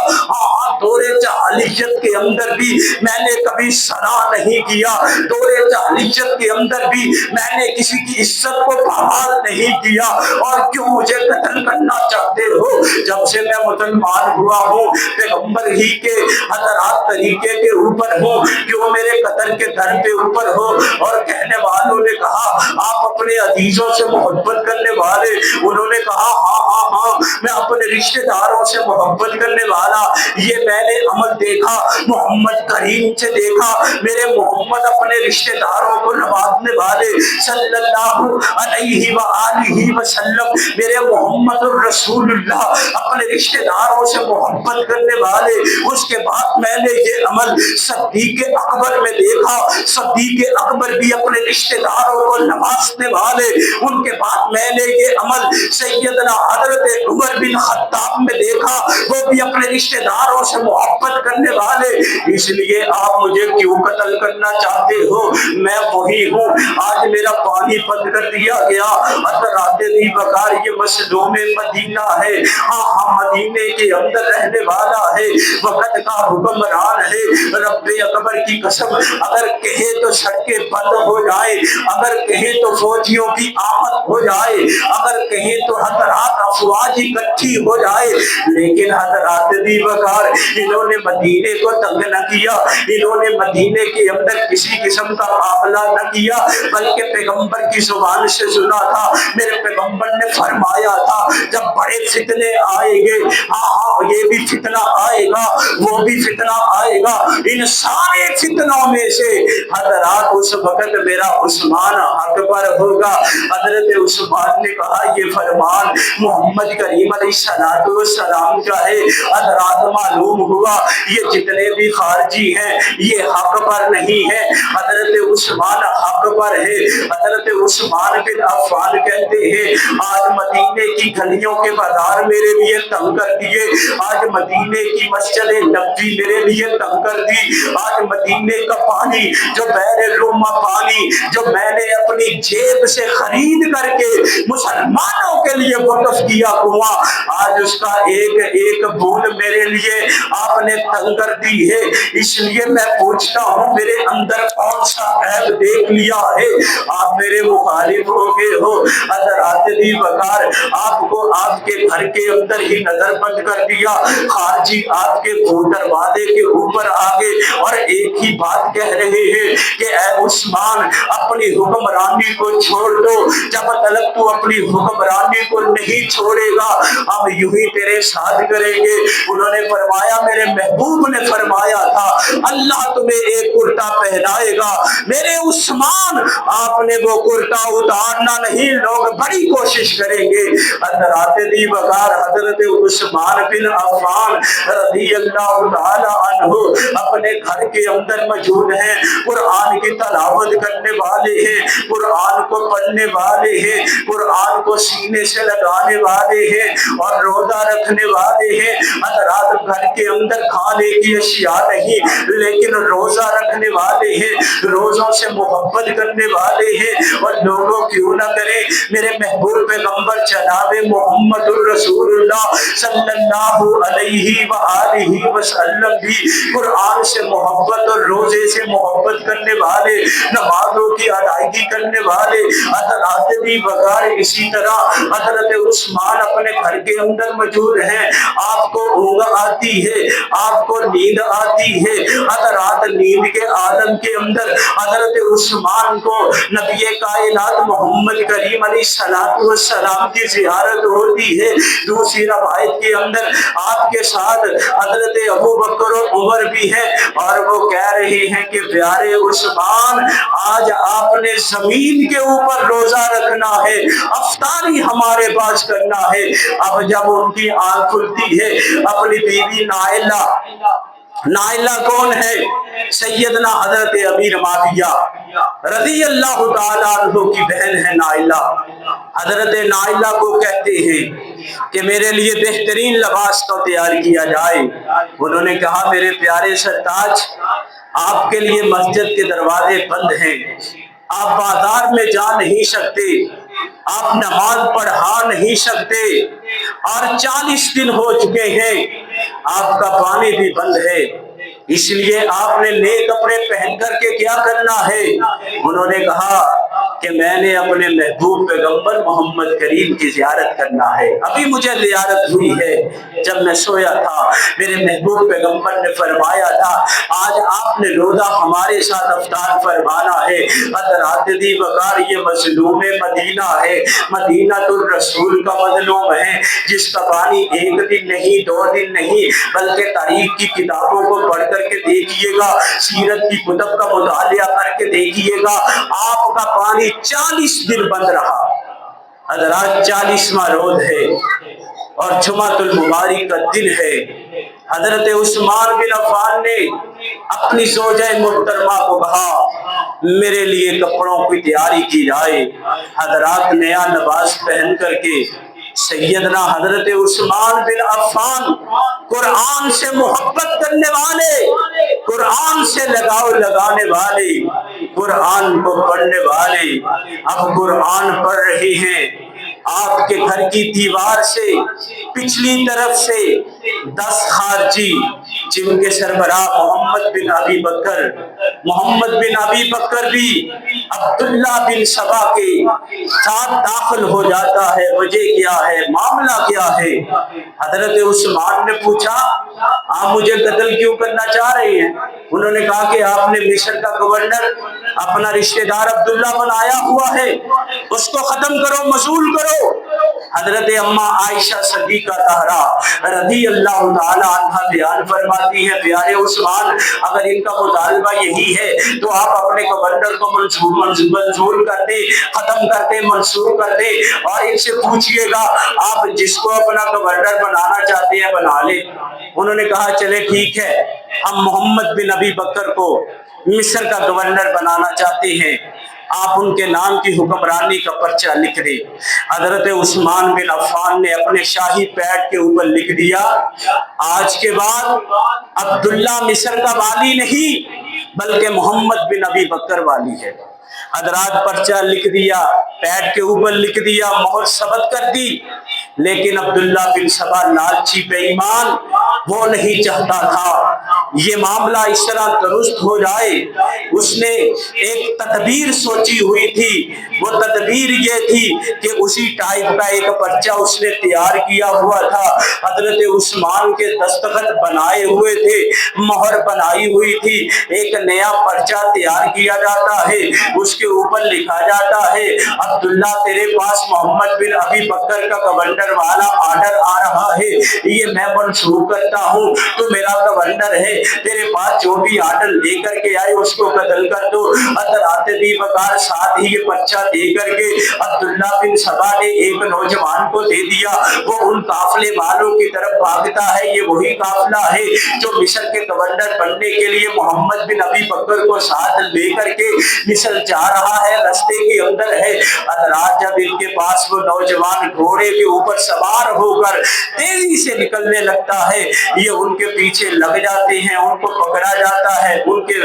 دور جاہلیت کے اندر بھی میں نے کبھی سنا نہیں کیا، دور جاہلیت کے اندر بھی میں نے کسی کی عزت کو بحال نہیں کیا، اور کیوں مجھے قتل کرنا چاہتے ہو؟ جب سے میں مسلمان ہوا ہوں پیغمبر ہی کے حضرات طریقے کے اوپر ہوں، کیوں میرے قتل کے در پہ اوپر ہو؟ اور کہنے والوں نے کہا آپ اپنے عزیزوں سے محبت کرنے والے، انہوں نے کہا ہاں ہاں ہاں میں اپنے رشتہ داروں سے محبت کرنے والا، یہ میں نے عمل دیکھا محمد کریم سے دیکھا، میرے محمد اپنے رشتہ داروں کو نوازنے والے صلی اللہ علیہ وآلہ وسلم، میرے محمد الرسول اللہ اپنے رشتہ داروں سے محبت کرنے والے۔ اس کے بعد میں نے یہ عمل صدیق اکبر میں دیکھا، صدیق اکبر بھی اپنے رشتہ داروں کو نوازنے والے۔ ان کے بعد میں نے یہ عمل سیدنا حضرت عمر بن خطاب میں دیکھا، وہ بھی اپنے رشتہ داروں سے محبت کرنے والے۔ اس لیے آپ مجھے کیوں قتل کرنا چاہتے ہو؟ میں وہی ہوں، آج میرا پانی بند کر دیا گیا، حضرات دی بکار یہ مظلوم مدینہ ہے، ہاں مدینے کے اندر رہنے والا ہے، وقت کا حکمران ہے۔ رب اکبر کی قسم اگر کہے تو سڑکیں بند ہو جائے، اگر کہے تو فوجیوں کی آمد ہو جائے، اگر کہے تو حضرات افواج اکٹھی ہو جائے، لیکن حضرات دی بکار انہوں نے مدینے کو تنگ نہ کیا، انہوں نے مدینے کے اندر کسی قسم کا معاملہ نہ کیا، بلکہ پیغمبر کی زبان سے سنا تھا، میرے پیغمبر نے فرمایا تھا جب بڑے فتنے آئیں گے، ہاں یہ بھی فتنہ آئے گا وہ بھی فتنہ آئے گا، ان سارے فتنوں میں سے حضرات اس وقت میرا عثمان حق پر ہوگا۔ حضرت عثمان نے کہا یہ فرمان محمد کریم علیہ السلام کا ہے۔ حضرات معلوم ہوا یہ جتنے بھی خارجی ہیں یہ حق پر نہیں ہے، حضرت عثمان حق پر ہے۔ حضرت عثمان بن عفان کہتے ہیں آج مدینے کی گلیوں کے بازار میرے لیے تنگ کر دیے، آج مدینے کی مسجد نبوی میرے لیے تنگ کر دی، آج مدینے کا پانی جو بحر روما پانی جو میں نے اپنی جیب سے خرید کر کے مسلمانوں کے لیے وقف کیا ہوا، آج اس کا ایک ایک بوند میرے لیے آپ نے تنگ کر دی ہے۔ اس لیے میں پوچھتا ہوں میرے اندر کون سا عیب دیکھ لیا ہے؟ آپ میرے مخالف ہو گئے ہو۔ حضرات دی بکار آپ کو آپ کے گھر کے اندر ہی نظر بند کر دیا، خارجی آپ کے دروازے کے اوپر آگے اور ایک ہی بات کہہ رہے ہیں کہ اے عثمان اپنی حکمرانی کو چھوڑ دو، جب تک تو اپنی حکمرانی کو نہیں چھوڑے گا ہم یوں ہی تیرے ساتھ کریں گے۔ انہوں نے فرمایا میرے محبوب نے فرمایا تھا اللہ تمہیں ایک کرتا پہنائے گا، میرے عثمان آپ نے وہ کرتا اتارنا نہیں، لوگ بڑی کوشش کریں گے۔ حضرات دی بغار حضرت عثمان بن عفان رضی اللہ تعالی عنہ اپنے گھر کے اندر موجود ہیں، قرآن کی تلاوت کرنے والے ہیں، قرآن کو پڑھنے والے ہیں، قرآن کو سینے سے لگانے والے ہیں اور روزہ رکھنے والے ہیں۔ حضرات گھر کے اندر کھانے کی اشیاء نہیں لیکن روزہ رکھنے والے ہیں، روزوں سے محبت کرنے والے ہیں، اور لوگوں کیوں نہ کریں میرے محبوب پیغمبر جناب محمد الرسول اللہ صلی اللہ علیہ وآلہ وسلم بھی قرآن سے محبت اور روزے سے محبت کرنے والے، نمازوں کی ادائیگی کرنے والے حضرات بھی بغیر۔ اسی طرح حضرت عثمان اپنے گھر کے اندر موجود ہیں، آپ کو اونگ آتی ہے، آپ کو نیند آتی ہے، حضرات نیند کے عالم کے اندر حضرت عثمان کو نبی کائنات محمد کریم علیہ السلام کی زیارت ہوتی ہے۔ دوسری روایت کے اندر آپ کے ساتھ حضرت ابو بکر و عمر بھی ہے اور وہ کہہ رہے ہیں کہ پیارے عثمان آج آپ نے زمین کے اوپر روزہ رکھنا ہے، افطاری ہمارے پاس کرنا ہے۔ اب جب ان کی آنکھ کھلتی ہے اپنی بیوی نائلہ کون ہے؟ سیدنا حضرت امیر معاویہ رضی اللہ تعالیٰ عنہ کی بہن ہے نائلہ۔ حضرت نائلہ کو کہتے ہیں کہ میرے لیے بہترین لباس کو تیار کیا جائے۔ انہوں نے کہا میرے پیارے سرتاج آپ کے لیے مسجد کے دروازے بند ہیں، آپ بازار میں جا نہیں سکتے، آپ نماز پڑھا نہیں سکتے، اور 40 دن ہو چکے ہیں آپ کا پانی بھی بند ہے، اس لیے آپ نے نئے کپڑے پہن کر کے کیا کرنا ہے؟ انہوں نے کہا کہ میں نے اپنے محبوب پیغمبر محمد کریم کی زیارت کرنا ہے، ابھی مجھے زیارت ہوئی ہے، جب میں سویا تھا میرے محبوب پیغمبر نے فرمایا تھا آج آپ نے روزہ ہمارے ساتھ افطار فرمانا ہے۔ حضرات دی وقار یہ مظلوم مدینہ ہے، مدینہ الرسول کا مظلوم ہے، جس کا پانی ایک دن نہیں، 2 دن نہیں، بلکہ تاریخ کی کتابوں کو پڑھ کر کے دیکھیے گا، سیرت کی کتب کا مطالعہ کر کے دیکھیے گا، آپ کا پانی 40 دن بند رہا۔ حضرات 40واں روز ہے اور جمعۃ المبارک کا دن ہے۔ حضرت عثمان بن عفان نے اپنی زوجہ محترمہ کو کہا میرے لیے کپڑوں کی تیاری کی جائے۔ حضرات نیا لباس پہن کر کے سیدنا حضرت عثمان بن عفان قرآن سے محبت کرنے والے، قرآن سے لگاؤ لگانے والے، قرآن کو پڑھنے والے، اب قرآن پڑھ رہے ہیں۔ آپ کے گھر کی دیوار سے پچھلی طرف سے 10 خارجی جن کے سربراہ محمد بن ابی بکر بھی عبداللہ بن سبا کے ساتھ داخل ہو جاتا ہے۔ وجہ کیا ہے؟ معاملہ کیا ہے؟ حضرت عثمان نے پوچھا آپ مجھے قتل کیوں کرنا چاہ رہے ہیں؟ انہوں نے کہا کہ آپ نے مصر کا گورنر اپنا رشتہ دار عبداللہ بنایا ہوا ہے، اس کو ختم کرو، مصول کرو۔ حضرت اماں عائشہ صدیقہ طاہرہ رضی اللہ تعالی عنہ بیان فرماتی ہے پیارے عثمان اگر ان کا مطالبہ یہی ہے تو آپ اپنے گورنر کو منظور کر دیں، ختم کر دیں، منسوخ کر دیں، اور ان سے پوچھئے گا آپ جس کو اپنا گورنر بنانا چاہتے ہیں بنا لیں۔ انہوں نے کہا چلے ٹھیک ہے، ہم محمد بن ابی بکر کو مصر کا گورنر بنانا چاہتے ہیں، آپ ان کے نام کی حکمرانی کا پرچہ لکھ دیں۔ حضرت عثمان بن عفان نے اپنے شاہی پیڈ کے اوپر لکھ دیا آج کے بعد عبداللہ مصر کا والی نہیں بلکہ محمد بن ابی بکر والی ہے۔ حضرات پرچہ لکھ دیا، پیڈ کے اوپر لکھ دیا، مہر ثبت کر دی، لیکن عبداللہ بن سبا لالچی بے ایمان وہ نہیں چاہتا تھا یہ معاملہ اس طرح درست ہو جائے۔ اس نے ایک تدبیر سوچی ہوئی تھی، وہ تدبیر یہ تھی کہ اسی ٹائپ کا ایک پرچہ اس نے تیار کیا ہوا تھا، حضرت عثمان کے دستخط بنائے ہوئے تھے، مہر بنائی ہوئی تھی، ایک نیا پرچہ تیار کیا جاتا ہے، اس کے اوپر لکھا جاتا ہے عبداللہ تیرے پاس محمد بن ابی بکر کا گورنر والا آرڈر آ رہا ہے، یہ میں منسوخ کرتا ہوں، تو میرا گورنر ہے، تیرے پاس جو بھی آرڈر لے کر کے آئے اس کو قتل کر دو۔ حضرات دی وقار ساتھ ہی یہ پرچہ دے کر کے عبداللہ بن سبا نے ایک نوجوان کو دے دیا، وہ ان قافلے والوں کی طرف بھاگتا ہے، یہ وہی قافلہ ہے جو مصر کے گورنر بننے کے لیے محمد بن ابی بکر کو ساتھ لے کر کے مصر جا رہا ہے، رستے کے اندر ہے۔ حضرات جب ان کے پاس وہ نوجوان گھوڑے کے اوپر سوار ہو کر تیزی سے نکلنے لگتا ہے، یہ ان کے پیچھے لگ جاتے ہیں، ان کو پکڑا جاتا ہے، ان کے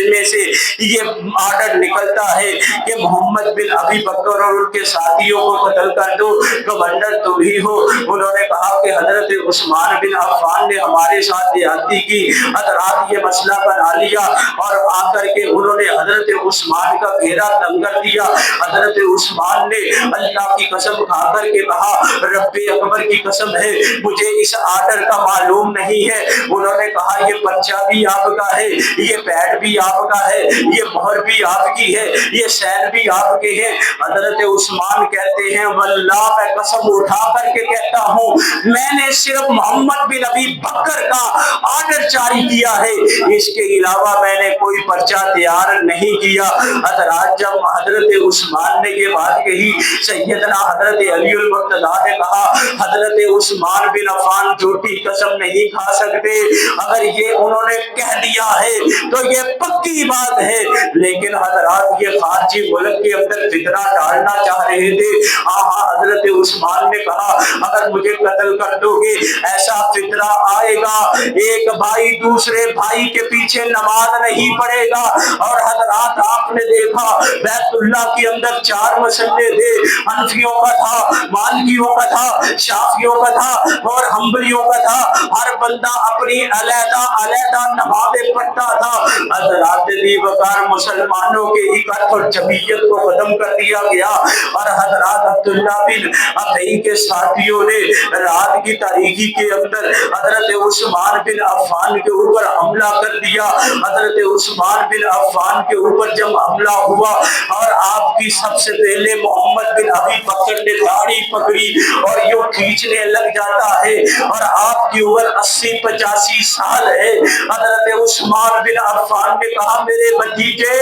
میں سے یہ آرڈر نکلتا ہے کہ محمد بن ابی بکر اور ان کے ساتھیوں کو قتل کر دو، گورنر تم ہی ہو۔ انہوں نے کہا کہ حضرت عثمان بن عفان نے ہمارے ساتھ زیادتی کی، حضرات یہ مسئلہ بنا لیا، اور آ کر کے انہوں نے حضرت عثمان کا گھیرا تنگ کر دیا۔ حضرت عثمان نے اللہ کی قسم کھا کر کے کہا رب اکبر کی قسم ہے مجھے اس آرڈر کا معلوم نہیں ہے۔ انہوں نے کہا یہ پرچہ بھی آپ کا ہے، یہ پیڈ بھی آپ کا ہے، یہ مہر بھی آپ کی ہے، یہ سین بھی آپ کے ہیں۔ حضرت عثمان کہتے ہیں واللہ میں قسم اٹھا کر کے کہتا ہوں میں نے صرف محمد بن ابی بکر کا آرڈر جاری کیا ہے، اس کے علاوہ میں نے کوئی پرچہ تیار نہیں کیا۔ حضرات جب حضرت عثمان نے یہ بات کہی، سیدنا حضرت علی المرتضیٰ نے کہا حضرت عثمان بن عفان جھوٹی قسم نہیں کھا سکتے، اگر یہ انہوں نے کہہ دیا ہے تو یہ پکی بات ہے، لیکن حضرات یہ خارجی ملک کے اندر فتنہ ڈالنا چاہ رہے تھے۔ حضرت عثمان نے کہا اگر مجھے قتل کر دو گے ایسا فتنہ آئے گا، ایک بھائی دوسرے بھائی کے پیچھے نماز نہیں پڑھے گا۔ اور حضرات آپ نے دیکھا بیت اللہ کے اندر 4 مسلے تھے، حنفیوں کا تھا، مالکیوں کا تھا، شافیوں کا تھا اور حنبلیوں کا تھا۔ ہر بندہ اپنی علیحدہ علیحدہ نمازیں پڑھتا تھا۔ حضرات وقار مسلمانوں کے اکٹھ اور جمعیت کو ختم کر دیا گیا، اور حضرات عبداللہ بن ابی کے ساتھیوں نے رات کی تاریکی کے اندر حضرت عثمان بن عفان کے اوپر حملہ کر دیا۔ حضرت عثمان بن عفان کے اوپر جب حملہ ہوا اور آپ کی سب سے پہلے محمد بن ابی بکر نے داڑھی پکڑی اور یوں کھینچنے لگ جاتا ہے، اور آپ کی عمر 80-85 سال ہے۔ حضرت عثمان بن عفان نے کہا میرے بھتیجے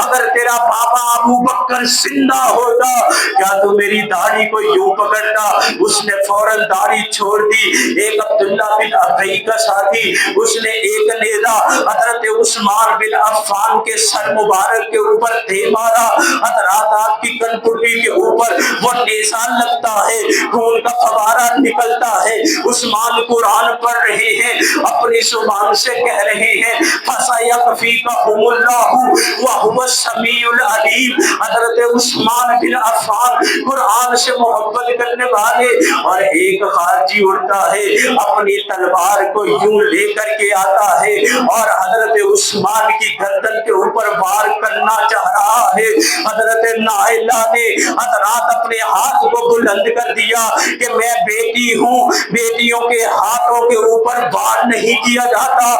اگر تیرا بابا ابو بکر زندہ ہوتا کیا تو میری داڑھی کو یوں پکڑتا؟ اس نے فوراً داڑھی چھوڑ دی۔ ایک عبداللہ بن ابی کا ساتھی اس نے ایک نیزہ حضرت عثمان بن عفان کے سر مبارک کے اوپر دے مارا۔ حضرات آپ کی کن پٹی کے اوپر وہ نیزہ لگتا ہے، خون کا فوارہ نکلتا ہے۔ عثمان قرآن پڑھ رہے ہیں، اپنی زبان سے کہہ رہے ہیں فَسَيَكْفِيكَهُمُ اللَّهُ وَهُوَ السَّمِيعُ الْعَلِيمُ۔ حضرت عثمان بن عفان قرآن سے محبت کرنے والے، اور ایک خارجی اڑتا ہے اپنی تلوار کو یوں لے کر کے آتا ہے اور حضرت عثمان کی گردن کے اوپر وار کرنا چاہ رہا ہے۔ حضرت نائلہ نے حضرات اپنے ہاتھ کو بلند کر دیا کہ میں بیٹی ہوں، بیٹیوں کے ہاتھوں کے اوپر وار نہیں کیا جاتا۔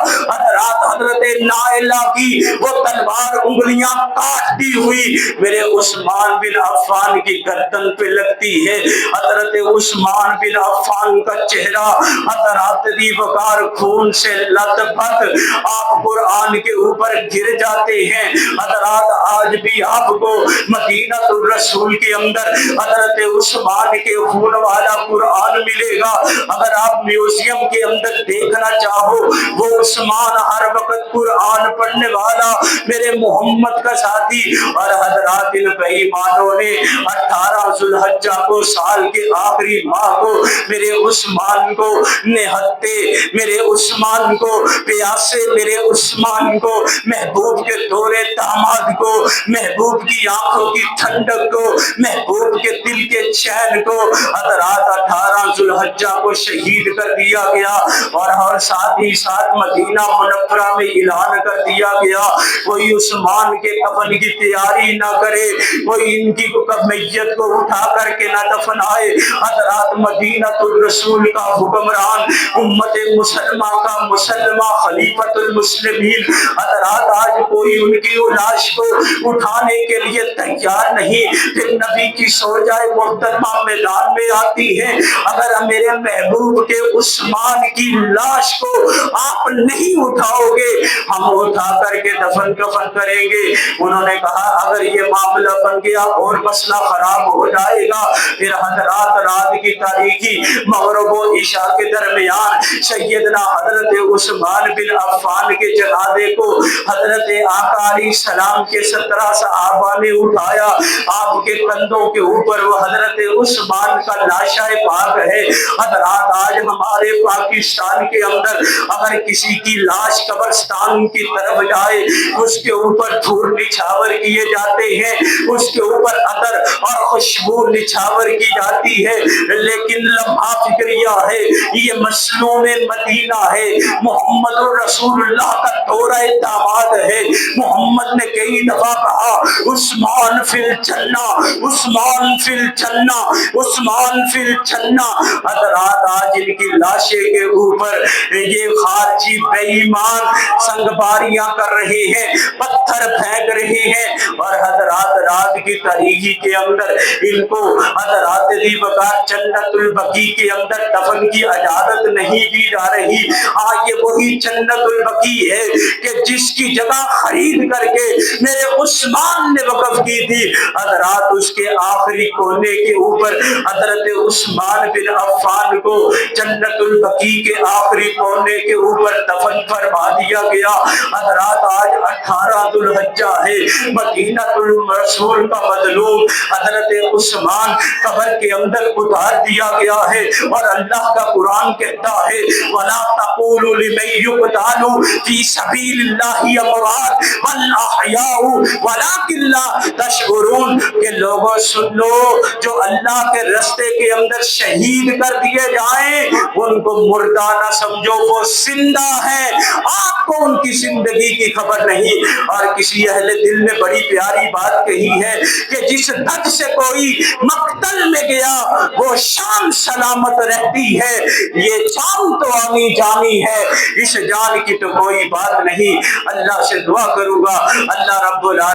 حضرت نائلہ کی وہ تلوار انگلیاں کاٹتی ہوئی میرے عثمان بن عفان کی گردن پہ لگتی ہے۔ حضرت عثمان بن عفان کا چہرہ حضرات دی وقار خون سے لت پت، آپ قرآن کے اوپر گر جاتے ہیں۔ حضرات آج بھی آپ کو مدینہ الرسول کے اندر حضرت عثمان کے خون والا قرآن ملے گا۔ اگر آپ میوزیم کے اندر دیکھنا چاہو وہ عثمان ہر وقت قرآن پڑھنے والا میرے محمد کا ساتھی، اور حضرات ان بے ایمانوں نے 18 ذوالحجہ کو سال کے آخری ماہ کو میرے عثمان کو نہتے، میرے عثمان کو پیاسے، میرے عثمان کو محبوب کے دورے داماد کو، محبوب کی آنکھوں کی ٹھنڈک کو، محبوب کے دل کے چین کو حضرات 18 ذوالحجہ کو شہید کر دیا گیا، اور ساتھ ہی ساتھ مدینہ منورہ میں اعلان کر دیا گیا کوئی عثمان کے کفن کی تیاری نہ کرے، کوئی ان کی میت کو اٹھا کر کے نہ دفنائے۔ حضرات مدینہ الرسول کا حکمران، امت مسلمہ کا مسلمہ، خلیفۃ المسلمین، حضرات آج کوئی ان کی لاش کو اٹھانے کے لیے تیار نہیں۔ پھر نبی کی سوجائے محترمہ میدان میں آتی ہے، اگر میرے محبوب کے عثمان کی لاش کو آپ نہیں اٹھاؤ گے ہم اٹھا کر کے دفن کفن کریں گے۔ انہوں نے کہا اگر یہ معاملہ بن گیا اور مسئلہ خراب ہو جائے گا۔ پھر حضرات رات کی تاریکی مغرب و عشاء کے درمیان سیدنا حضرت عثمان بن عفان کے جنازے کو حضرت آقا علیہ السلام کے 17 صحابہ نے اٹھایا۔ آپ کے کندھوں کے اوپر وہ حضرت عثمان کا لاشہ پاک ہے۔ حضرات آج ہمارے پاکستان کے اندر اگر کسی کی لاش قبرستان کی طرف جائے اس کے اوپر دھول نچھاور کیے جاتے ہیں، اس کے اوپر عطر اور خوشبو نچھاور کی جاتی ہے، لیکن لمحہ فکریہ ہے یہ مظلوم مدینہ ہے، محمد الرسول اللہ کا دورہ داماد ہے۔ محمد نے کئی دفعہ کہا عثمان فی الجنہ، عثمان فی الجنہ، عثمان فی الجنہ۔ حضرات آج ان کی لاشیں کے اوپر یہ خارجی بے ایمان سنگباریاں کر رہے ہیں، پتھر پھینک رہے ہیں، اور حضرات رات کی تاریکی کے اندر ان کو حضرات دی وقار جنت البقیع کے اندر دفن کی اجازت نہیں دی جا رہی۔ ہاں یہ وہی جنت البقیع ہے کہ جس کی جگہ خرید کر کے میرے عثمان نے وقف کی تھی۔ حضرات اس کے آخری کونے کے اوپر حضرت عثمان بن عفان کو جنت البقیع کے آخری کونے کے اوپر پر دفن فرما دیا گیا۔ حضرات آج 18 ذوالحجہ ہے، مدینہ الرسول کا مظلوم حضرت عثمان قبر کے اندر اتار دیا گیا ہے، اور اللہ کا قرآن کہتا ہے وَلَا تَقُولُوا لِمَن يُقْتَلُ فِي سَبِيلِ اللَّهِ أَمْوَاتٌ بَلْ أَحْيَاءٌ وَلَٰكِن لَّا تَشْعُرُونَ کہ لوگوں سن لو، جو اللہ کے راستے کے اندر شہید کر دیے جائیں ان کو مردہ نہ سمجھو، وہ زندہ ہے، آپ کو ان کی زندگی کی خبر نہیں۔ اور کسی اہل دل نے بڑی پیاری بات کہی ہے کہ جس درد سے کوئی مقتل میں گیا وہ شان سلامت رہتی ہے، یہ جان تو آنی جانی ہے، اس جان کی تو کوئی بات نہیں۔ اللہ سے دعا کروں گا اللہ رب العالمین